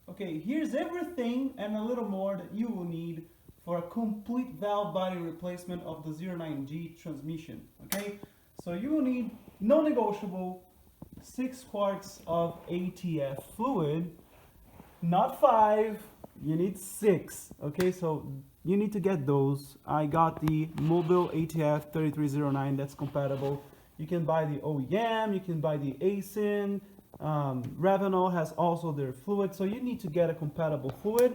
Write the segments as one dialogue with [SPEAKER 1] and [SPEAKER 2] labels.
[SPEAKER 1] Okay, here's everything and a little more that you will need for a complete valve body replacement of the 09G transmission. Okay, so you will need non-negotiable 6 quarts of ATF fluid, not 5, you need 6. Okay, so you need to get those. I got the Mobile ATF 3309 that's compatible. You can buy the OEM, you can buy the ASIN. Ravenol has also their fluid, so you need to get a compatible fluid.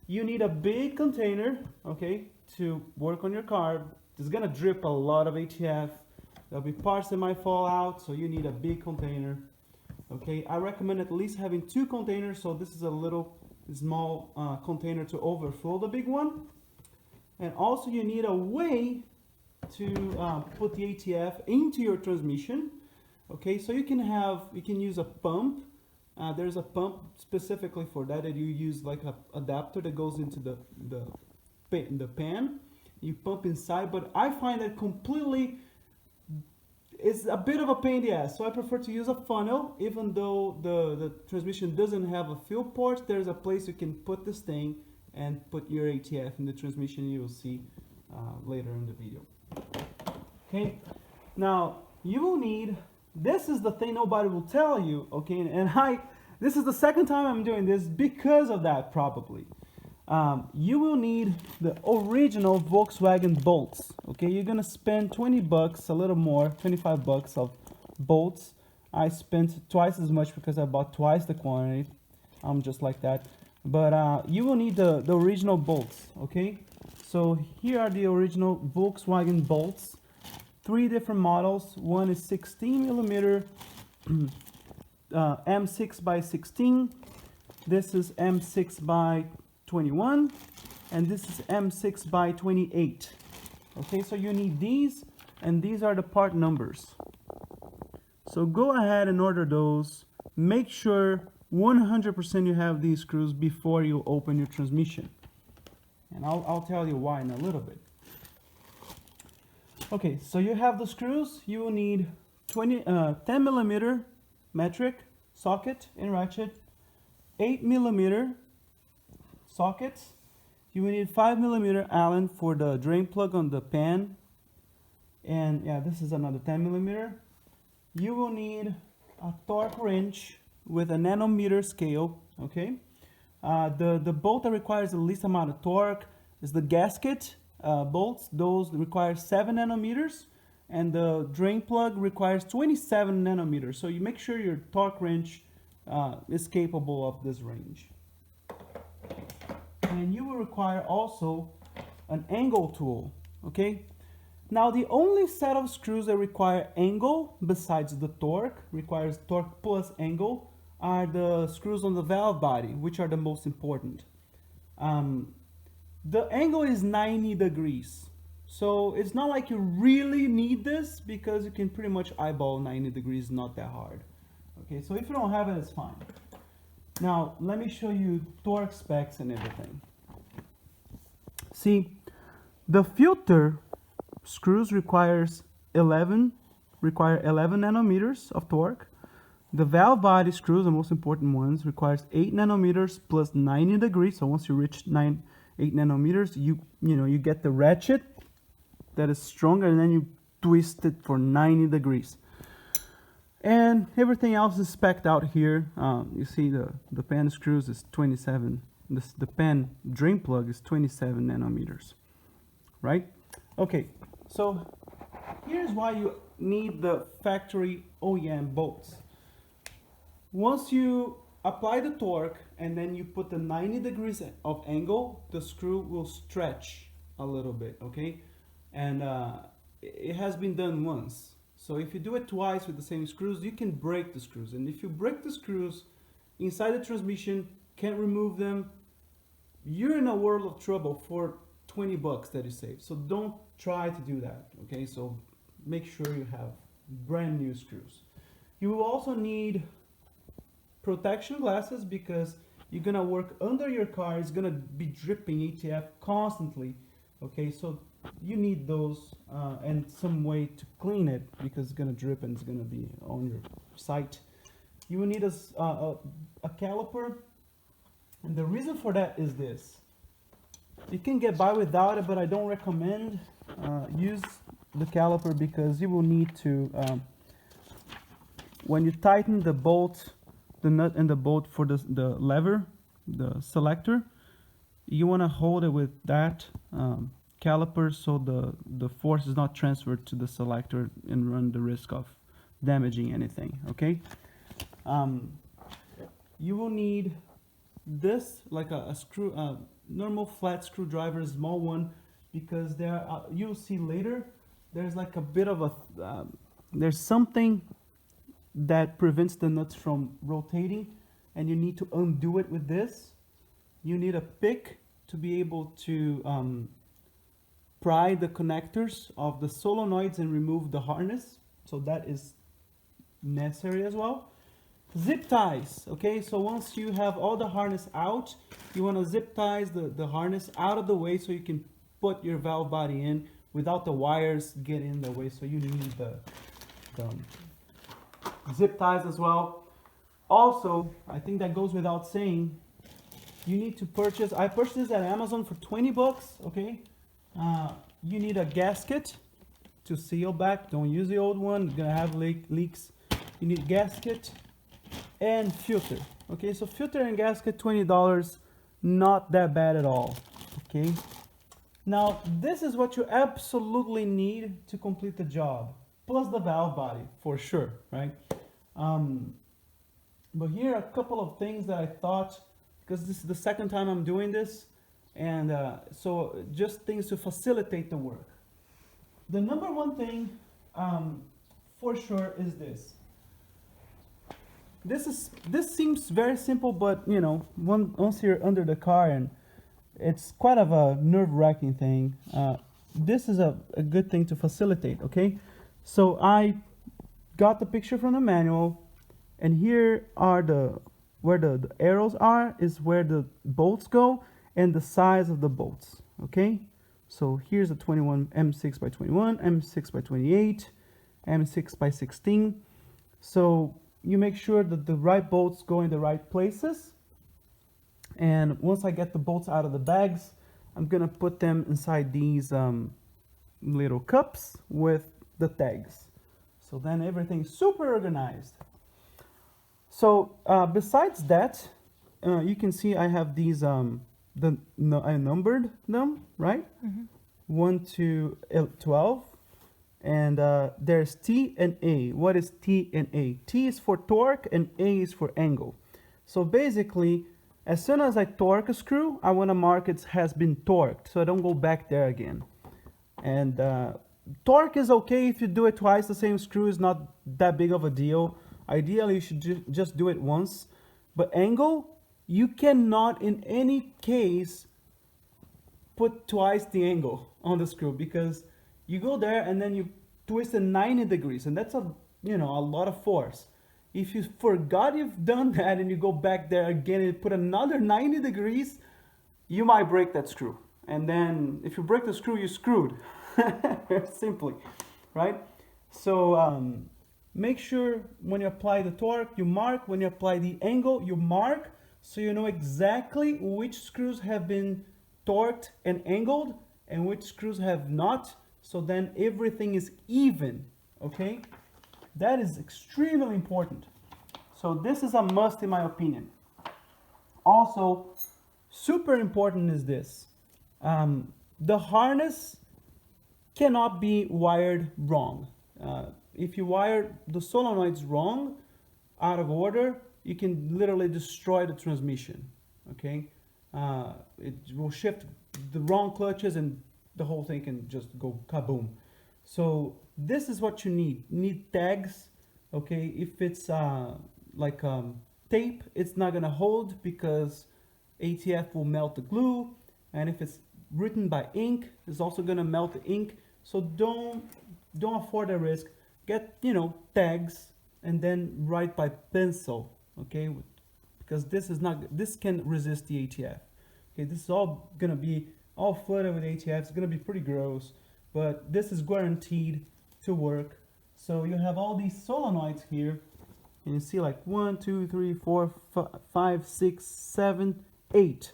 [SPEAKER 1] You need a big container, okay, to work on your car. It's gonna drip a lot of ATF. There'll be parts that might fall out, so you need a big container. Okay, I recommend at least having 2 containers, so this is a little small container to overflow the big one. And also you need a way to put the ATF into your transmission. Okay, so you can use a pump. There's a pump specifically for that you use like a adapter that goes into the pan. You pump inside, but I find that it's a bit of a pain in the ass. So I prefer to use a funnel, even though the transmission doesn't have a fill port. There's a place you can put this thing and put your ATF in the transmission. You will see later in the video. Okay, now you will need. This is the thing nobody will tell you, okay? And this is the second time I'm doing this because of that, probably. You will need the original Volkswagen bolts, okay? You're gonna spend 20 bucks, a little more, 25 bucks of bolts. I spent twice as much because I bought twice the quantity. I'm just like that. But you will need the original bolts, okay? So here are the original Volkswagen bolts. 3 different models. One is 16 millimeter M6 by 16. This is M6 by 21, and this is M6 by 28. Okay, so you need these, and these are the part numbers. So go ahead and order those. Make sure 100% you have these screws before you open your transmission. And I'll tell you why in a little bit. Okay, so you have the screws. You will need 10 millimeter metric socket and ratchet, 8 millimeter sockets. You will need 5 millimeter Allen for the drain plug on the pan. And yeah, this is another 10 millimeter. You will need a torque wrench with a nanometer scale, okay? The bolt that requires the least amount of torque is the gasket bolts. Those require 7 nanometers, and the drain plug requires 27 nanometers. So you make sure your torque wrench is capable of this range. And you will require also an angle tool, okay? Now the only set of screws that require angle besides the torque, requires torque plus angle, are the screws on the valve body, which are the most important. The angle is 90 degrees. So it's not like you really need this, because you can pretty much eyeball 90 degrees, not that hard. Okay, so if you don't have it, it's fine. Now, let me show you torque specs and everything. See, the filter screws require 11 nanometers of torque. The valve body screws, the most important ones, requires 8 nanometers plus 90 degrees. So once you reach 8 nanometers, you get the ratchet that is stronger, and then you twist it for 90 degrees. And everything else is spec'd out here. You see the pan screws is 27. The pan drain plug is 27 nanometers, right? Okay, so here's why you need the factory OEM bolts. Once you apply the torque and then you put the 90 degrees of angle, the screw will stretch a little bit, okay? And it has been done once. So if you do it twice with the same screws, you can break the screws. And if you break the screws inside the transmission, can't remove them, you're in a world of trouble for 20 bucks that you save. So don't try to do that, okay? So make sure you have brand new screws. You will also need protection glasses, because you're gonna work under your car. It's gonna be dripping ATF constantly, okay? So you need those and some way to clean it, because it's gonna drip and it's gonna be on your sight. You will need a caliper And the reason for that is this. You can get by without it, but I don't recommend use the caliper because you will need to, when you tighten the bolt, the nut and the bolt for the lever, the selector, you want to hold it with that caliper so the force is not transferred to the selector and run the risk of damaging anything, okay? You will need this, like a screw, normal flat screwdriver, small one, because there you'll see later there's like a bit of a there's something that prevents the nuts from rotating, and you need to undo it with this. You need a pick to be able to pry the connectors of the solenoids and remove the harness, so that is necessary as well. Zip ties, okay, so once you have all the harness out, you want to zip ties the harness out of the way so you can put your valve body in without the wires getting in the way. So you need the zip ties as well. Also, I think that goes without saying, you need to purchase, I purchased this at Amazon for 20 bucks, okay? You need a gasket to seal back. Don't use the old one, it's gonna have leaks. You need gasket and filter, okay? So filter and gasket, $20, not that bad at all, okay? Now, this is what you absolutely need to complete the job, plus the valve body, for sure, right? But here are a couple of things that I thought, because this is the second time I'm doing this, and so just things to facilitate the work. The number one thing, for sure, is this. This seems very simple, but you know, once you're under the car, and it's quite of a nerve-wracking thing. This is a good thing to facilitate, okay? So I got the picture from the manual, and here are where the arrows are is where the bolts go and the size of the bolts, okay? So here's a 21 M6 by 21, M6 by 28, M6 by 16. So you make sure that the right bolts go in the right places. And once I get the bolts out of the bags, I'm gonna put them inside these little cups with the tags. So then everything's super organized. So besides that, you can see I have these, I numbered them, right? Mm-hmm. 1 to 12. And there's T and A. What is T and A? T is for torque and A is for angle. So basically, as soon as I torque a screw, I want to mark it has been torqued, so I don't go back there again. And torque is okay if you do it twice. The same screw is not that big of a deal. Ideally, you should just do it once. But angle, you cannot in any case put twice the angle on the screw, because you go there and then you twist it 90 degrees, and that's a lot of force. If you forgot you've done that and you go back there again and put another 90 degrees, you might break that screw. And then if you break the screw, you're screwed. Simply, right? So make sure when you apply the torque, you mark. When you apply the angle, you mark, so you know exactly which screws have been torqued and angled and which screws have not. So then everything is even, okay? That is extremely important. So this is a must in my opinion. Also, super important is this. The harness cannot be wired wrong. If you wire the solenoids wrong, out of order, you can literally destroy the transmission, okay? It will shift the wrong clutches and the whole thing can just go kaboom. So this is what you need. You need tags, okay? If it's like tape, it's not gonna hold because ATF will melt the glue. And if it's written by ink, it's also gonna melt the ink. So don't afford a risk. Get, tags and then write by pencil, okay? Because this can resist the ATF. Okay, this is all gonna be all flooded with ATF. It's gonna be pretty gross, but this is guaranteed to work. So you have all these solenoids here, and you see like 1, 2, 3, 4, 5, 6, 7, 8.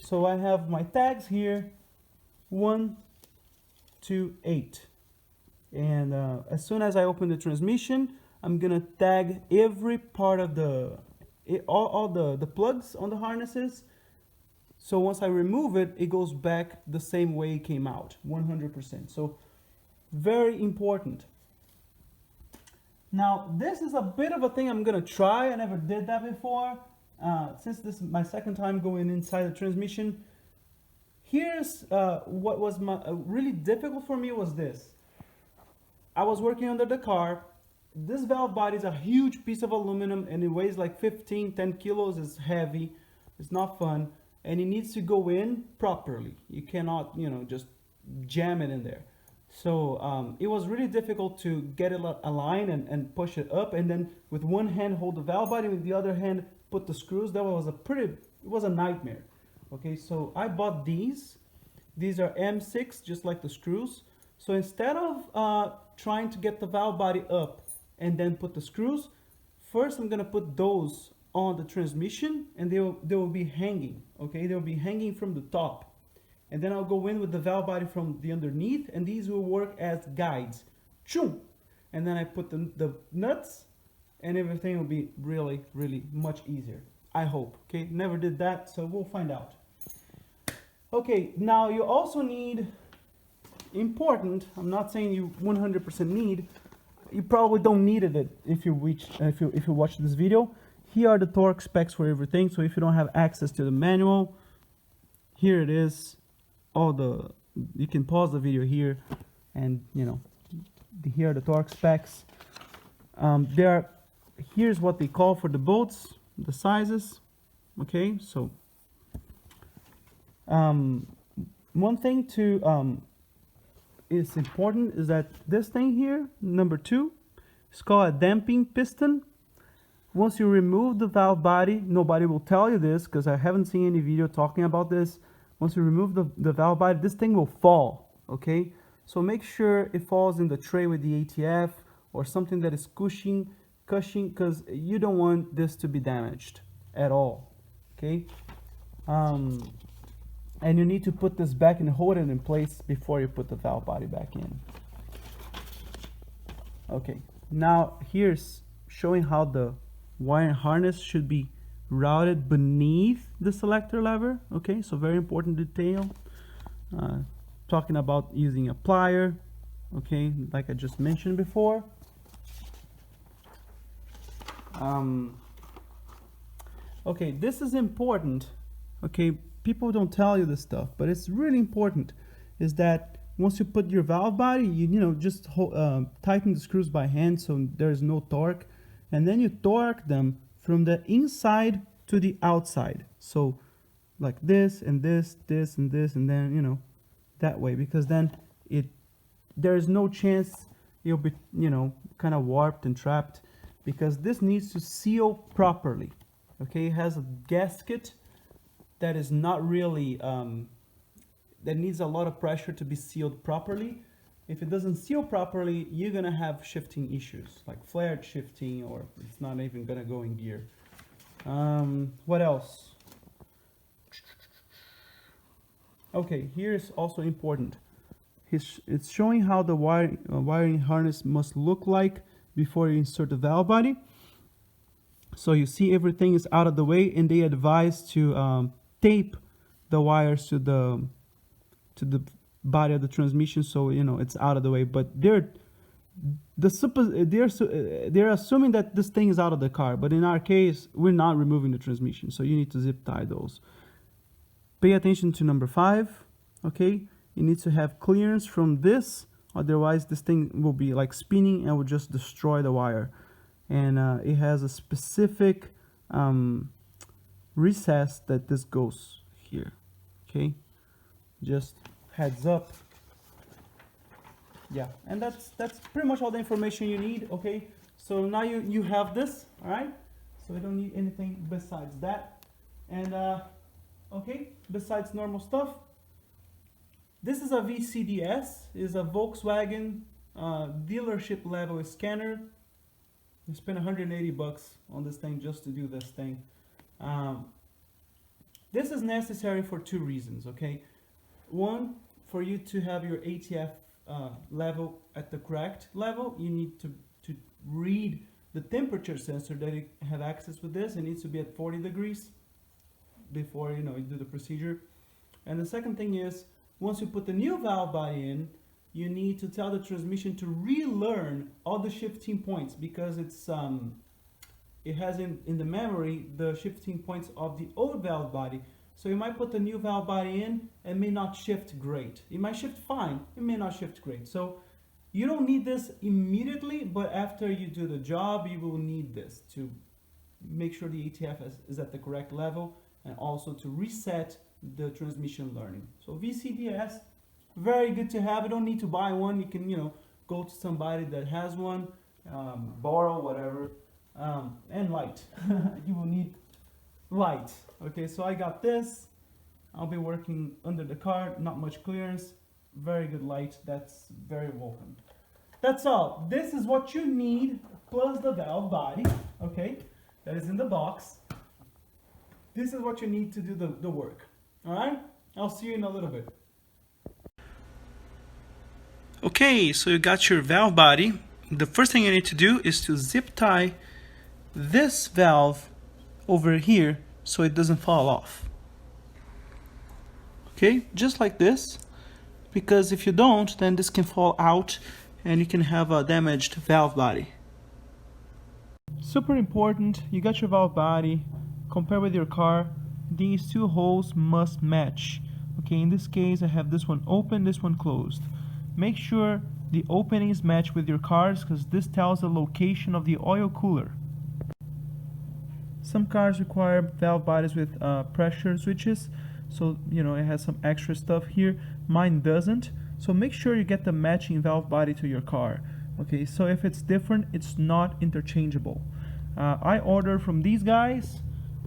[SPEAKER 1] So I have my tags here, 1 to 8. And as soon as I open the transmission, I'm gonna tag every part of all the plugs on the harnesses. So once I remove it, it goes back the same way it came out, 100%. So very important. Now this is a bit of a thing I'm gonna try. I never did that before. Since this is my second time going inside the transmission. Here's what was really difficult for me was this. I was working under the car. This valve body is a huge piece of aluminum and it weighs like 10 kilos. It's heavy. It's not fun. And it needs to go in properly. You cannot, just jam it in there. So it was really difficult to get it aligned and push it up. And then with one hand hold the valve body, with the other hand put the screws. That was it was a nightmare. Okay, so I bought these. These are M6, just like the screws. So instead of trying to get the valve body up and then put the screws, first I'm gonna put those on the transmission and they will be hanging. Okay, they'll be hanging from the top. And then I'll go in with the valve body from the underneath, and these will work as guides. Choom! And then I put the nuts, and everything will be really, really much easier. I hope. Okay, never did that, so we'll find out. Okay, now you also need, important, I'm not saying you 100% need, you probably don't need it if you watch this video. Here are the torque specs for everything. So if you don't have access to the manual, here it is. You can pause the video here, and here are the torque specs. Here's what they call for the bolts, the sizes. Okay, so one thing to is important is that this thing here, number 2, is called a damping piston. Once you remove the valve body, nobody will tell you this because I haven't seen any video talking about this. Once you remove the valve body, this thing will fall. Okay, so make sure it falls in the tray with the ATF or something that is cushioning, because you don't want this to be damaged at all. Okay, and you need to put this back and hold it in place before you put the valve body back in. Okay, now here's showing how the wiring harness should be routed beneath the selector lever. Okay, so very important detail. Talking about using a plier. Okay, like I just mentioned before. Okay, this is important. Okay, people don't tell you this stuff, but it's really important. Is that once you put your valve body, just tighten the screws by hand so there's no torque, and then you torque them from the inside to the outside. So like this and this, this and this, and then that way, because then there's no chance you'll be kind of warped and trapped, because this needs to seal properly. Okay, it has a gasket that is not really that needs a lot of pressure to be sealed properly. If it doesn't seal properly, you're gonna have shifting issues, like flared shifting, or it's not even gonna go in gear. What else? Okay, here's also important. It's showing how the wiring harness must look like before you insert the valve body. So you see everything is out of the way, and they advise to tape the wires to the body of the transmission, so it's out of the way. But they're assuming that this thing is out of the car, but in our case we're not removing the transmission, so you need to zip tie those. Pay attention to number 5. Okay, you need to have clearance from this, otherwise this thing will be like spinning and will just destroy the wire. And it has a specific recess that this goes here. Okay, just heads up. Yeah, and that's pretty much all the information you need. Okay, so now you have this. All right, so we don't need anything besides that. And okay, besides normal stuff, this is a VCDS, is a Volkswagen dealership level scanner. You spend $180 on this thing just to do this thing. This is necessary for two reasons, okay? One, for you to have your ATF level at the correct level, you need to read the temperature sensor that you have access with this. It needs to be at 40 degrees before you do the procedure. And the second thing is, once you put the new valve body in, you need to tell the transmission to relearn all the shifting points, because it has in the memory the shifting points of the old valve body. So you might put the new valve body in and may not shift great. It might shift fine, it may not shift great. So you don't need this immediately, but after you do the job, you will need this to make sure the ATF is at the correct level, and also to reset the transmission learning. So VCDs, very good to have. You don't need to buy one. You can, go to somebody that has one, borrow, whatever, and light. You will need light. Okay, so I got this. I'll be working under the car, not much clearance, very good light. That's very welcome. That's all. This is what you need, plus the valve body, okay, that is in the box. This is what you need to do the work. All right, I'll see you in a little bit. Okay, so you got your valve body. The first thing you need to do is to zip tie this valve over here so it doesn't fall off. Okay, just like this, because if you don't, then this can fall out and you can have a damaged valve body. Super important, you got your valve body, compare with your car, these two holes must match. Okay, in this case I have this one open, this one closed. Make sure the openings match with your cars, because this tells the location of the oil cooler. Some cars require valve bodies with pressure switches, so it has some extra stuff here. Mine doesn't, so make sure you get the matching valve body to your car. Okay, so if it's different, it's not interchangeable. I ordered from these guys,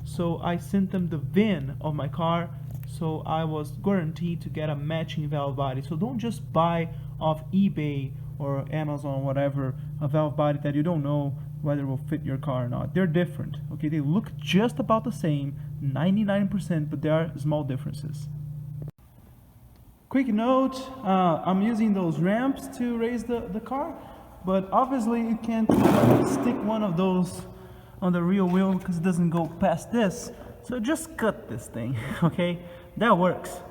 [SPEAKER 1] so I sent them the VIN of my car, so I was guaranteed to get a matching valve body. So don't just buy off eBay or Amazon, whatever, a valve body that you don't know whether it will fit your car or not. They're different. Okay, they look just about the same, 99%, but there are small differences. Quick note, I'm using those ramps to raise the car, but obviously you can't stick one of those on the rear wheel because it doesn't go past this. So just cut this thing, okay? That works.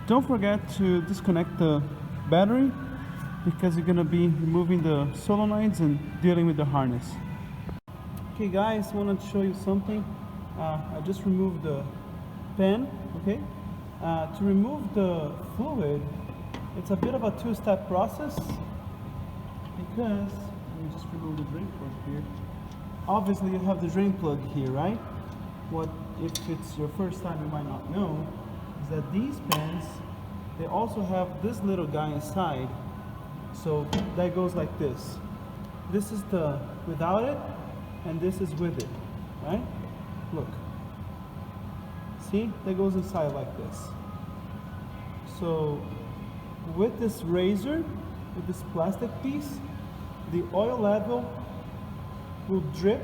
[SPEAKER 1] Don't forget to disconnect the battery, because you're gonna be removing the solenoids and dealing with the harness. Okay guys, I wanted to show you something. I just removed the pen, okay? To remove the fluid, it's a bit of a two-step process, because, let me just remove the drain plug here. Obviously you have the drain plug here, right? What, if it's your first time, you might not know, is that these pens, they also have this little guy inside. So that goes like this. This is the without it, and this is with it, right? Look. See? That goes inside like this. So with this razor, with this plastic piece, the oil level will drip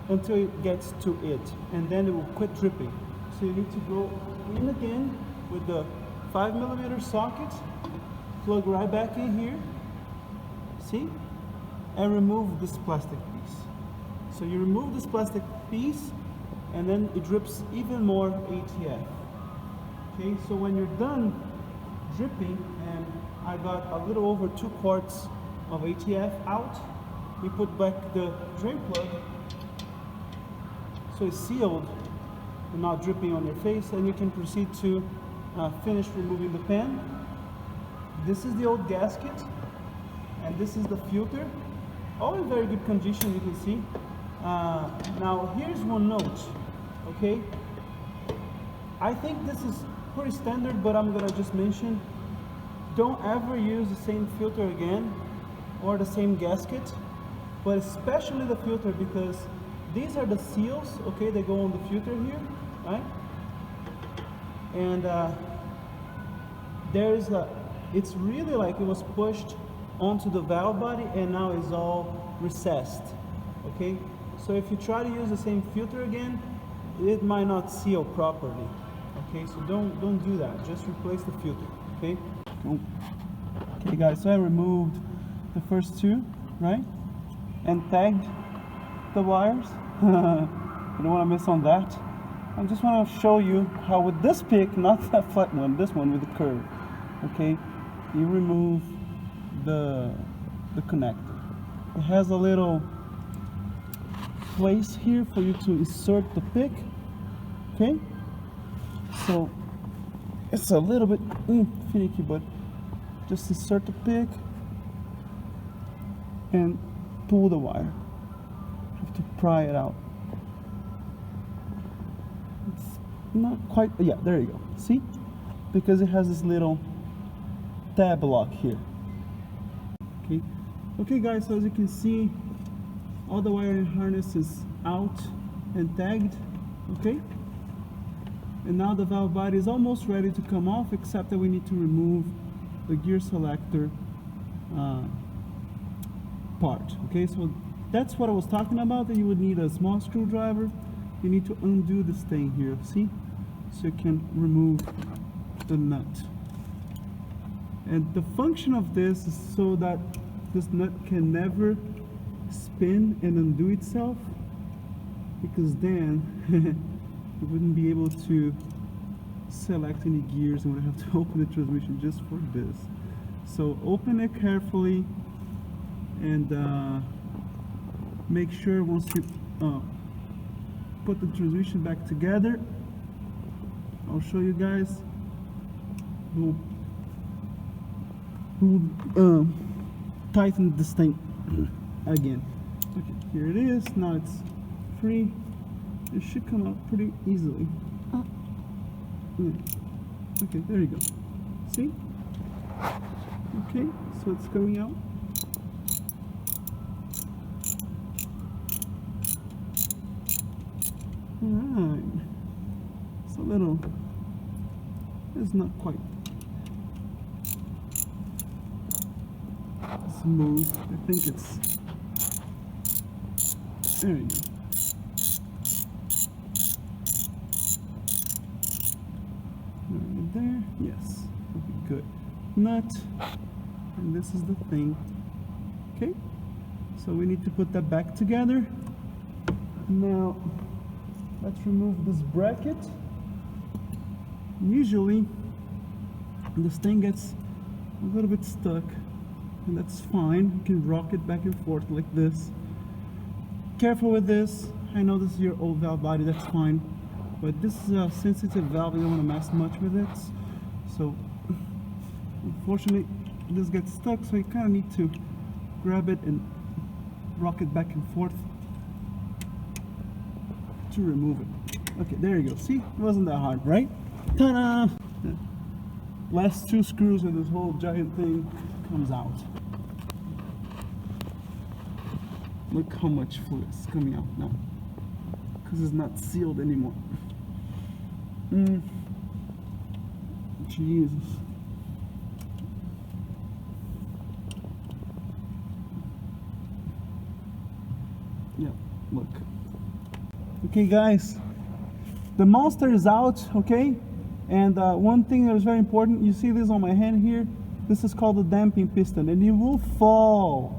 [SPEAKER 1] until it gets to it, and then it will quit dripping. So you need to go in again with the 5mm socket, plug right back in here, see, and remove this plastic piece. So you remove this plastic piece, and then it drips even more ATF. Okay, so when you're done dripping, and I got a little over 2 quarts of ATF out, we put back the drain plug, so it's sealed and not dripping on your face, and you can proceed to finish removing the pan. This is the old gasket, and this is the filter, all in very good condition, you can see. Now here's one note, okay? I think this is pretty standard, but I'm gonna just mention, don't ever use the same filter again, or the same gasket, but especially the filter, because these are the seals, okay, they go on the filter here, right? And it's really like it was pushed onto the valve body, and now it's all recessed. Okay, so if you try to use the same filter again, it might not seal properly. Okay, so don't do that. Just replace the filter. Okay. Okay, guys. So I removed the first two, right, and tagged the wires. You don't want to miss on that. I just want to show you how with this pick, not that flat one, this one with the curve. Okay, you remove the connector. It has a little place here for you to insert the pick. Okay, so it's a little bit finicky, but just insert the pick and pull the wire. You have to pry it out. It's not quite, yeah, there you go. See, because it has this little tab lock here. Okay guys, so as you can see, all the wiring harness is out and tagged. Okay, and now the valve body is almost ready to come off, except that we need to remove the gear selector part. Okay, so that's what I was talking about, that you would need a small screwdriver. You need to undo this thing here, see, so you can remove the nut. And the function of this is so that this nut can never spin and undo itself, because then you wouldn't be able to select any gears and would have to open the transmission just for this. So open it carefully and make sure once you put the transmission back together, I'll show you guys. We'll tighten this thing again. Okay, here it is. Now it's free. It should come out pretty easily. Yeah. Okay, there you go. See? Okay, so it's coming out. Alright. It's a little, it's not quite smooth. I think it's, there you go. Right there, yes. Okay, good. Nut, and this is the thing. Okay, so we need to put that back together. Now, let's remove this bracket. Usually, this thing gets a little bit stuck, and that's fine. You can rock it back and forth like this. Careful with this. I know this is your old valve body, that's fine. But this is a sensitive valve, you don't want to mess much with it. So, unfortunately, this gets stuck, so you kind of need to grab it and rock it back and forth to remove it. Okay, there you go. See, it wasn't that hard, right? Ta-da! Last two screws and this whole giant thing comes out. Look how much fluid is coming out now, because it's not sealed anymore. Jesus. Yeah, look. Okay guys, the monster is out, okay? And one thing that is very important, you see this on my hand here, this is called the damping piston, and it will fall.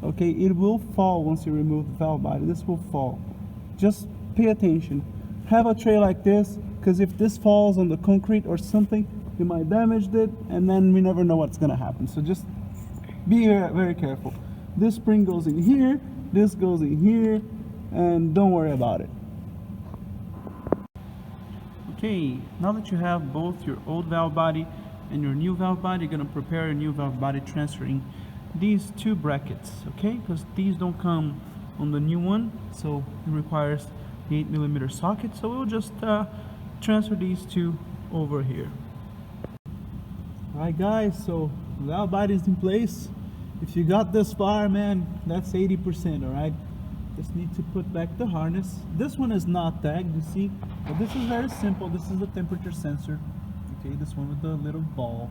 [SPEAKER 1] Okay, it will fall once you remove the valve body. This will fall. Just pay attention. Have a tray like this, because if this falls on the concrete or something, you might damage it, and then we never know what's gonna happen. So just be very careful. This spring goes in here, this goes in here, and don't worry about it. Okay, now that you have both your old valve body and your new valve body, you're gonna prepare a new valve body transferring these two brackets, okay? Because these don't come on the new one, so it requires the 8mm socket. So we'll just transfer these two over here. Alright guys, so valve body is in place. If you got this far, man, that's 80%, alright? Just need to put back the harness. This one is not tagged, you see, but this is very simple. This is the temperature sensor, okay? This one with the little ball,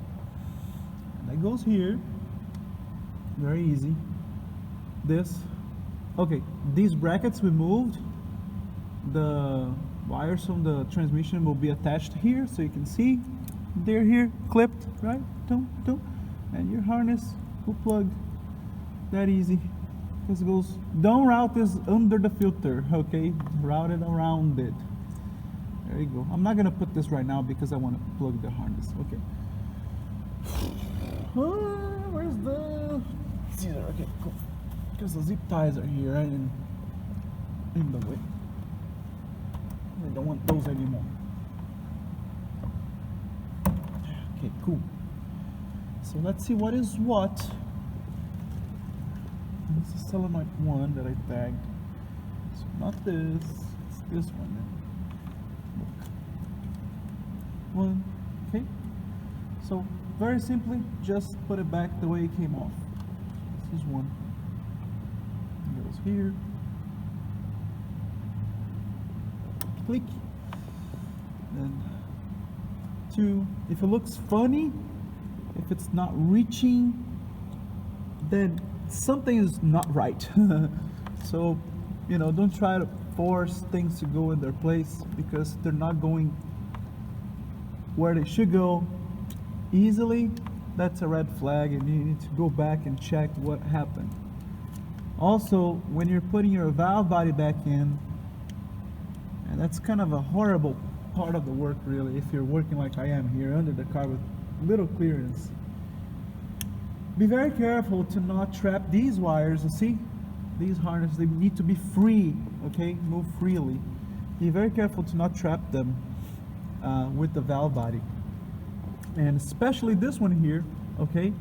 [SPEAKER 1] and that goes here. Very easy. This, okay, these brackets we moved. The wires from the transmission will be attached here, so you can see they're here, clipped, right? And your harness will plug. That easy. This goes, don't route this under the filter, okay? Route it around it. There you go. I'm not gonna put this right now because I want to plug the harness. Okay. Where's the scissor? Okay, cool. Because the zip ties are here, right? And in the way. I don't want those anymore. Okay, cool. So let's see what is what. This is solenoid 1 that I tagged. So not this, it's this one then. Look. 1, okay? So very simply, just put it back the way it came off. This is 1. It goes here. Click. Then 2. If it looks funny, if it's not reaching, then something is not right. So, you know, don't try to force things to go in their place because they're not going where they should go easily. That's a red flag, and you need to go back and check what happened. Also, when you're putting your valve body back in, and that's kind of a horrible part of the work really, if you're working like I am here under the car with little clearance. Be very careful to not trap these wires. You see, these harnesses, they need to be free, okay? Move freely. Be very careful to not trap them with the valve body. And especially this one here, okay?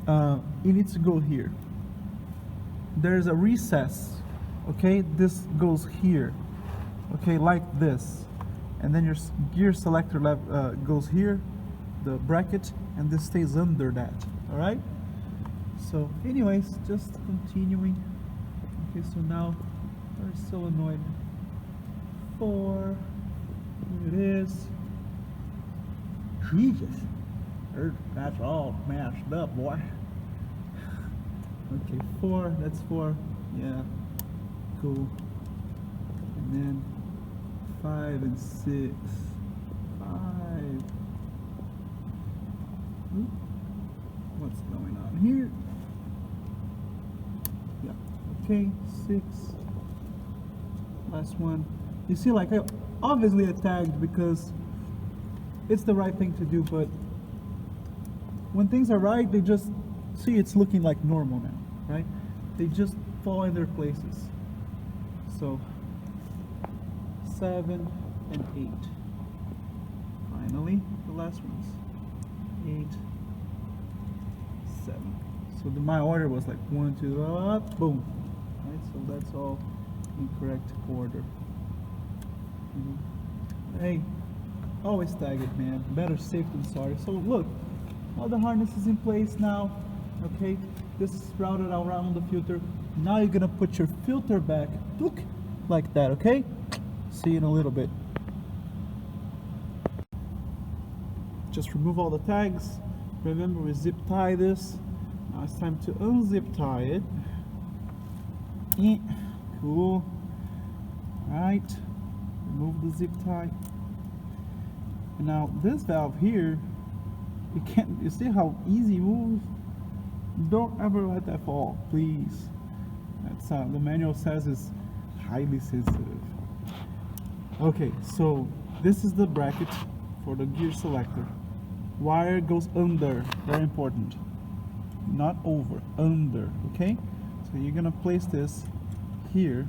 [SPEAKER 1] It needs to go here. There's a recess, okay? This goes here, okay, like this. And then your gear selector goes here, the bracket, and this stays under that. All right, so anyways, just continuing. Okay, so now there's solenoid 4. Here it is. Jesus, that's all mashed up, boy. Okay, 4, that's 4. Yeah, cool. And then 5 and 6. 5. What's going on here? Yeah, okay, 6. Last one. You see, like, obviously I tagged because it's the right thing to do, but when things are right, they just see it's looking like normal now, right? They just fall in their places. So 7 and 8. Finally, the last ones. 8, 7. So my order was like 1, 2, boom. Right, so that's all incorrect order. Hey, always tag it, man. Better safe than sorry. So look, all the harness is in place now. Okay, this is routed around the filter. Now you're gonna put your filter back, look, like that. Okay. See you in a little bit. Just remove all the tags. Remember, we zip tie this. Now it's time to unzip tie it. Cool. Alright. Remove the zip tie. And now this valve here, you see how easy it moves? Don't ever let that fall, please. That's the manual says it's highly sensitive. Okay, so this is the bracket for the gear selector. Wire goes under, very important. Not over, under, okay? So you're gonna place this here,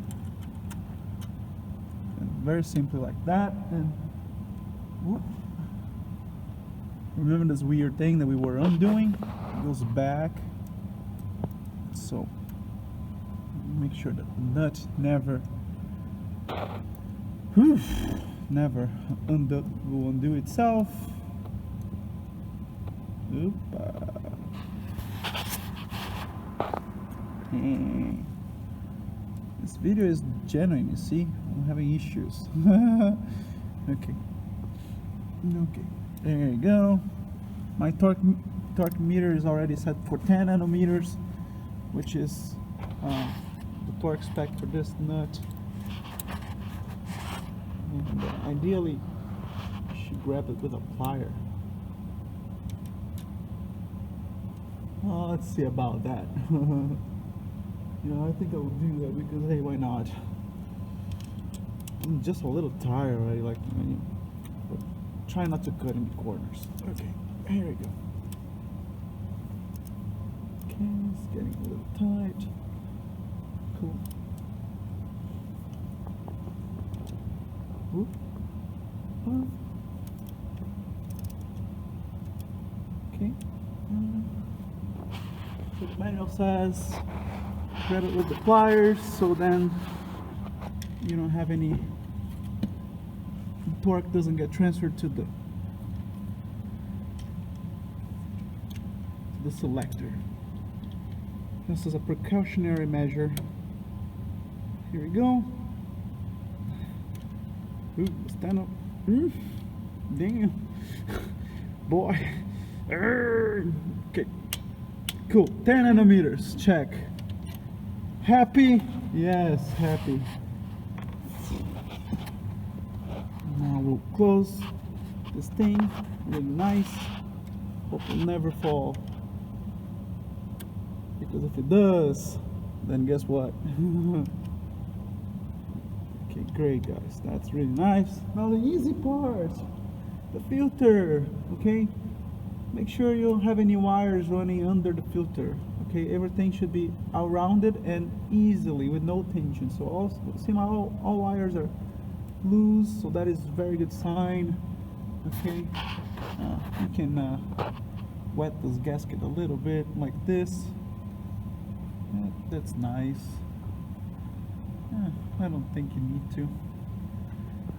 [SPEAKER 1] and very simply like that, and whoop. Remember this weird thing that we were undoing? It goes back. So make sure that the nut never will undo itself. This video is genuine, you see? I'm having issues. Okay. There you go. My torque meter is already set for 10 nanometers. which is the torque spec for this nut. And ideally, you should grab it with a plier. Well, let's see about that. You know, I think I will do that because, hey, why not? I'm just a little tired already, like, you know, but try not to cut in the corners. Okay, here we go. Okay, it's getting a little tight. Cool. Whoop. Okay. So the manual says grab it with the pliers, so then you don't have any torque doesn't get transferred to the selector. This is a precautionary measure. Here we go. Ooh, stand up. Damn. Boy. Okay. Cool. 10 nanometers. Check. Happy? Yes, happy. Now we'll close this thing. Really nice. Hope it'll never fall. Because if it does, then guess what? Okay, great guys. That's really nice. Now the easy part. The filter. Okay? Make sure you don't have any wires running under the filter. Okay, everything should be rounded and easily with no tension. So also, see my all wires are loose, so that is a very good sign. Okay, you can wet this gasket a little bit like this. That's nice. I don't think you need to,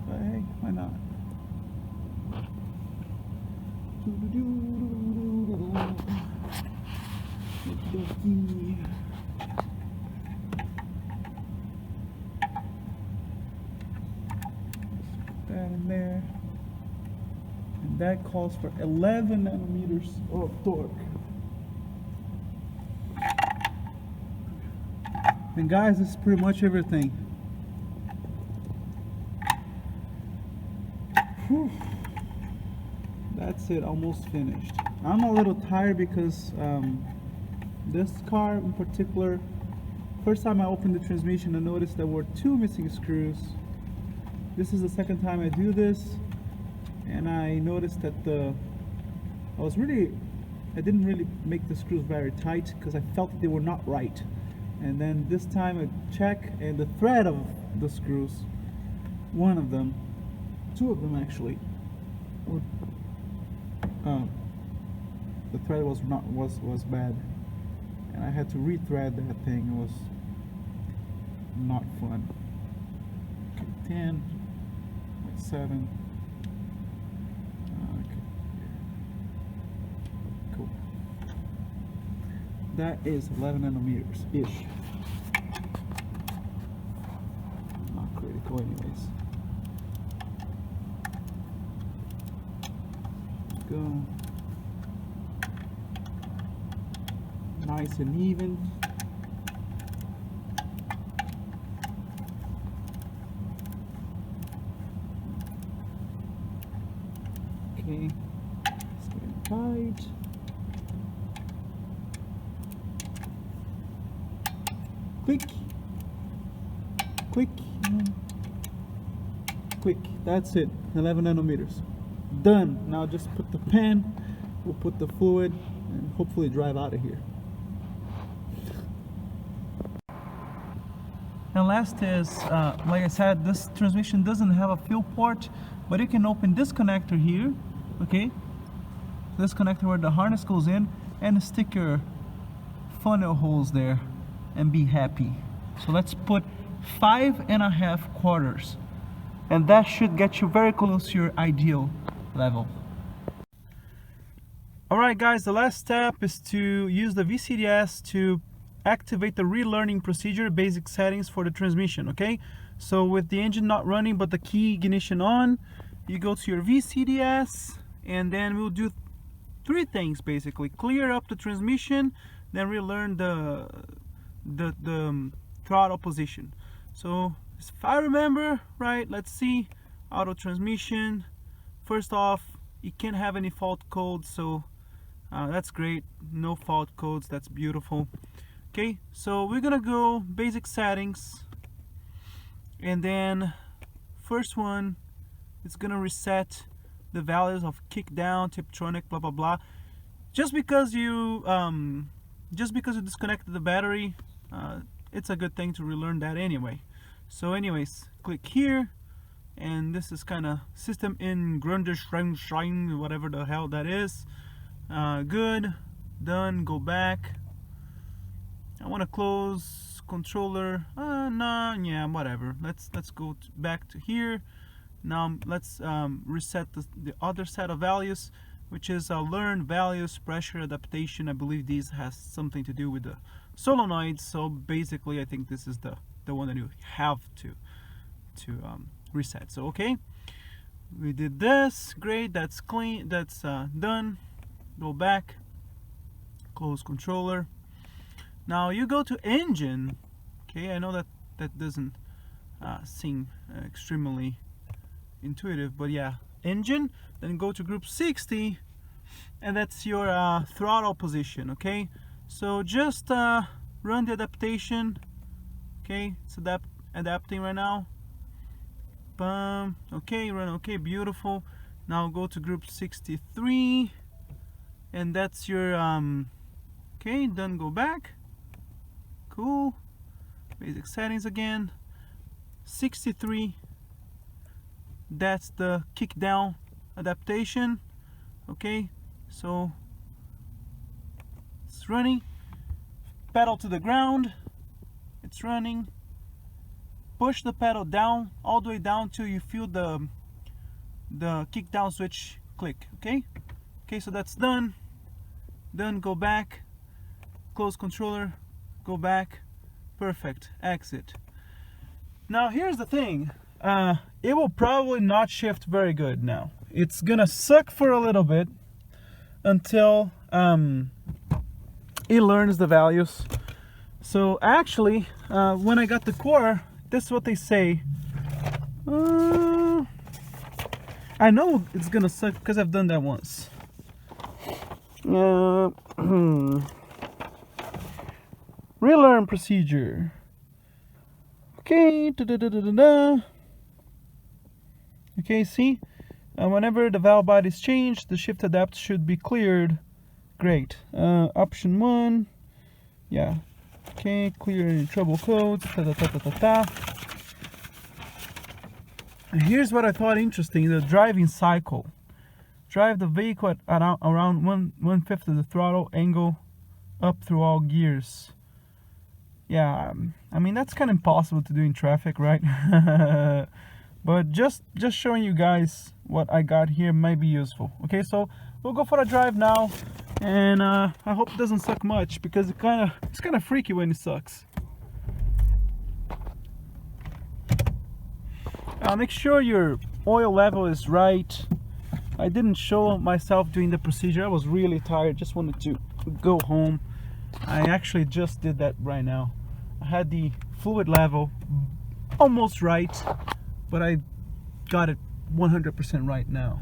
[SPEAKER 1] but hey, why not? Put that in there, and that calls for 11 nanometers of torque. And guys, this is pretty much everything. Whew. That's it, almost finished. I'm a little tired because this car in particular, first time I opened the transmission, I noticed there were 2 missing screws. This is the second time I do this, and I noticed that I didn't really make the screws very tight because I felt that they were not right. And then this time I check, and the thread of the screws, one of them, 2 of them actually, were the thread was bad, and I had to rethread that thing. It was not fun. Okay, 10, 7. Okay, cool. That is 11 nanometers ish. Not critical, anyways. Go. Nice and even. Okay, it's getting tight. Click, click, click. That's it. 11 nanometers. Done. Now just put the pen. We'll put the fluid and hopefully drive out of here. And last is, like I said, this transmission doesn't have a fuel port, but you can open this connector here, okay? This connector where the harness goes in, and stick your funnel holes there and be happy. So let's put 5.5 quarters, and that should get you very close to your ideal level. Alright guys, the last step is to use the Vcds to activate the relearning procedure, basic settings for the transmission, okay? So with the engine not running but the key ignition on, you go to your Vcds, and then we'll do 3 things basically. Clear up the transmission, then relearn the throttle position. So if I remember right, let's see, auto transmission. First off, you can't have any fault codes, so that's great. No fault codes, that's beautiful. Okay, so we're gonna go basic settings, and then first one, it's gonna reset the values of Kickdown, Tiptronic, blah blah blah. Just because you disconnected the battery, it's a good thing to relearn that anyway. So anyways, click here, and this is kind of system in Grunderscheinschein, whatever the hell that is. Good, done, go back. I want to close controller. Nah, yeah, whatever. Let's go back to here. Now let's reset the other set of values, which is learn values, pressure, adaptation. I believe these has something to do with the solenoids. So basically, I think this is the one that you have to reset. So okay, we did this. Great. That's clean. That's done. Go back. Close controller. Now you go to engine. Okay, I know that doesn't seem extremely intuitive, but yeah, engine. Then go to group 60, and that's your throttle position. Okay, so just run the adaptation. Okay, it's adapting right now. Boom. Okay, run. Okay, beautiful. Now go to group 63, and that's your okay, done. Go back. Cool. Basic settings again. 63. That's the Kickdown Adaptation. Okay, so it's running. Pedal to the ground. It's running. Push the pedal down, all the way down till you feel the kickdown switch click. Okay. Okay, so that's done. Done. Go back. Close controller. Go back. Perfect. Exit. Now here's the thing. It will probably not shift very good now. It's gonna suck for a little bit until it learns the values. So actually, when I got the core, this is what they say. I know it's gonna suck because I've done that once. Relearn procedure. Okay. Okay, see? Whenever the valve body is changed, the shift adapt should be cleared. Great. Option 1. Yeah. Okay, clear any trouble codes. And here's what I thought interesting: the driving cycle. Drive the vehicle at around 1/5 of the throttle angle up through all gears. Yeah, I mean that's kind of impossible to do in traffic, right? But just showing you guys what I got here might be useful. Okay, so we'll go for a drive now, and I hope it doesn't suck much, because it's kind of freaky when it sucks. Make sure your oil level is right. I didn't show myself doing the procedure. I was really tired, just wanted to go home. I actually just did that right now. I had the fluid level almost right, but I got it 100% right now.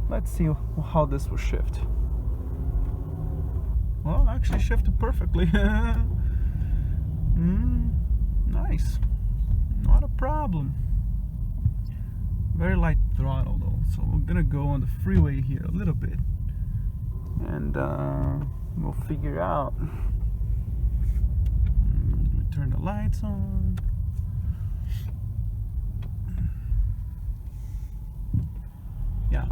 [SPEAKER 1] Let's see how this will shift. Well, actually shifted perfectly. Nice. Not a problem. Very light throttle though, so we're gonna go on the freeway here a little bit, and we'll figure out. Turn the lights on. Yeah.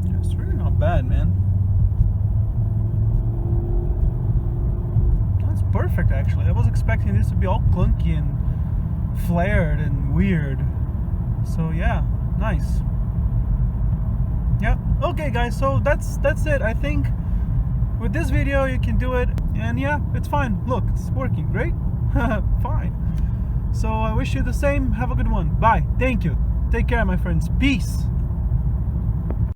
[SPEAKER 1] Yeah, it's really not bad, man. That's perfect, actually. I was expecting this to be all clunky and flared and weird. So yeah, nice. Yeah. Okay, guys. So that's it. I think with this video you can do it, and yeah, it's fine. Look, it's working great. Fine. So I wish you the same. Have a good one. Bye. Thank you. Take care, my friends. Peace.